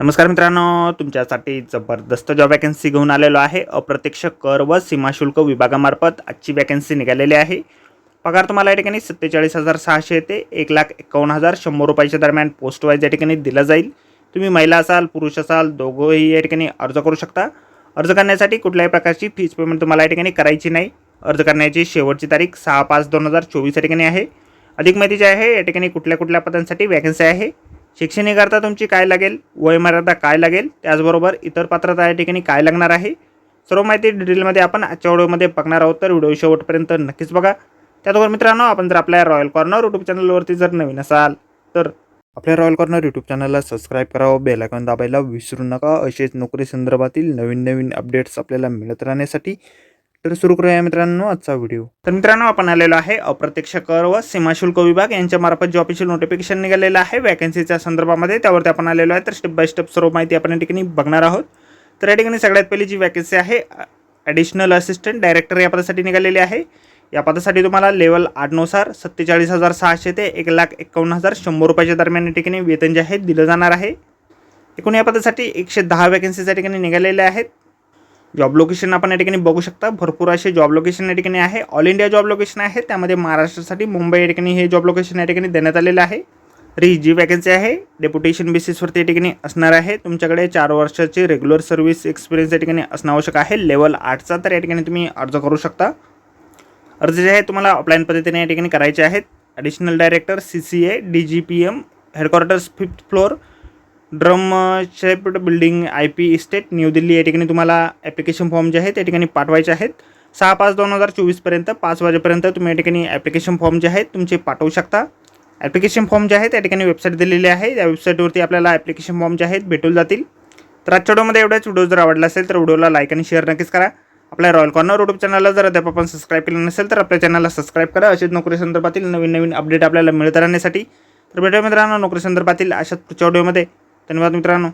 नमस्कार मित्रांनो, तुमच्यासाठी जबरदस्त जॉब वॅकन्सी घेऊन आलेलो आहे. अप्रत्यक्ष कर व सीमाशुल्क विभागामार्फत आजची वॅकन्सी निघालेली आहे. पगार तुम्हाला या ठिकाणी 47,600 ते 1,51,100 रुपयाच्या दरम्यान पोस्ट वाईज या ठिकाणी दिला जाईल. तुम्ही महिला असाल, पुरुष असाल, दोघंही या ठिकाणी अर्ज करू शकता. अर्ज करण्यासाठी कुठल्याही प्रकारची फीस पेमेंट तुम्हाला या ठिकाणी करायची नाही. अर्ज करण्याची शेवटची तारीख 6/5/2024 या ठिकाणी आहे. अधिक माहिती जी आहे या ठिकाणी कुठल्या पदांसाठी वॅकन्सी आहे, शैक्षणिक अर्हता तुमची काय लागेल, वयमर्यादा काय लागेल, त्याचबरोबर इतर पात्रता या ठिकाणी काय लागणार आहे, सर्व माहिती डिटेलमध्ये आपण आजच्या व्हिडिओमध्ये बघणार आहोत. तर व्हिडिओ शेवटपर्यंत नक्कीच बघा. त्याचबरोबर मित्रांनो, आपण जर आपल्या रॉयल कॉर्नर यूट्यूब चॅनलवरती जर नवीन असाल तर आपल्या रॉयल कॉर्नर यूट्यूब चॅनलला सबस्क्राईब करावं, बेल आयकॉन दाबायला विसरू नका. असेच नोकरी संदर्भातील नवीन अपडेट्स आपल्याला मिळत राहण्यासाठी. तर सुरू करूया मित्रांनो आजचा व्हिडिओ. तर मित्रांनो, आपण आलेलो आहे अप्रत्यक्ष कर व सीमाशुल्क विभाग यांच्यामार्फत जे ऑफिशियल नोटिफिकेशन निघालेलं आहे वॅकन्सीच्या संदर्भामध्ये, त्यावरती आपण आलेलो आहे. तर स्टेप बाय स्टेप सर्व माहिती आपण या ठिकाणी बघणार आहोत. तर या ठिकाणी सगळ्यात पहिली जी वॅकन्सी आहे ॲडिशनल असिस्टंट डायरेक्टर या पदासाठी निघालेली आहे. या पदासाठी तुम्हाला लेवल 8 नुसार 47,600 ते 1,51,100 रुपयाच्या दरम्यान या ठिकाणी वेतन जे आहे दिलं जाणार आहे. एकूण या पदासाठी 110 वॅकन्सीज या ठिकाणी निघालेल्या आहेत. जॉब लोकेशन आपण या ठिकाणी बघू शकता. भरपूर असे जॉब लोकेशन या ठिकाणी आहे. ऑल इंडिया जॉब लोकेशन आहे. त्यामध्ये महाराष्ट्रासाठी मुंबई या ठिकाणी हे जॉब लोकेशन या ठिकाणी देण्यात आलेलं आहे. तर ही जी वॅकन्सी आहे डेप्युटेशन बेसिसवरती या ठिकाणी असणार आहे. तुमच्याकडे 4 वर्षाची रेग्युलर सर्व्हिस एक्सपिरियन्स या ठिकाणी असणं आवश्यक आहे, लेवल 8चा. तर या ठिकाणी तुम्ही अर्ज करू शकता. अर्ज जे आहे तुम्हाला ऑफलाईन पद्धतीने या ठिकाणी करायचे आहेत. Additional director CCA DGPM headquarters 5th floor drum shaped building IP estate new Delhi या ठिकाणी तुम्हाला ॲप्लिकेशन फॉर्म जे आहे त्या ठिकाणी पाठवायचे आहेत. 6/5/2024 पर्यंत 5 वाजेपर्यंत तुम्ही या ठिकाणी ॲप्लिकेशन फॉर्म जे आहेत तुमचे पाठवू शकता. ॲप्लिकेशन फॉर्म जे आहे त्या ठिकाणी वेबसाईट दिलेली आहे. त्या वेबसाईटवरती आपल्याला ॲप्लिकेशन फॉर्म जे आहेत भेटून जातील. तर आजच्या व्हिडिओमध्ये एवढाच. व्हिडिओ जर आवडला असेल तर व्हिडिओला लाईक आणि शेअर नक्कीच करा. आपल्या रॉयल कॉर्नर यूट्यूब चॅनलला जर अद्याप आपण सबस्क्राईब केलं नसेल तर आपल्या चॅनलला सबस्क्राईब करा. असेच नोकरी संदर्भातील नवीन अपडेट आपल्याला मिळत राहण्यासाठी. तर भेटूया मित्रांनो नोकरी संदर्भातील अशाच पुढच्या व्हिडिओमध्ये. धन्यवाद मित्रांनो.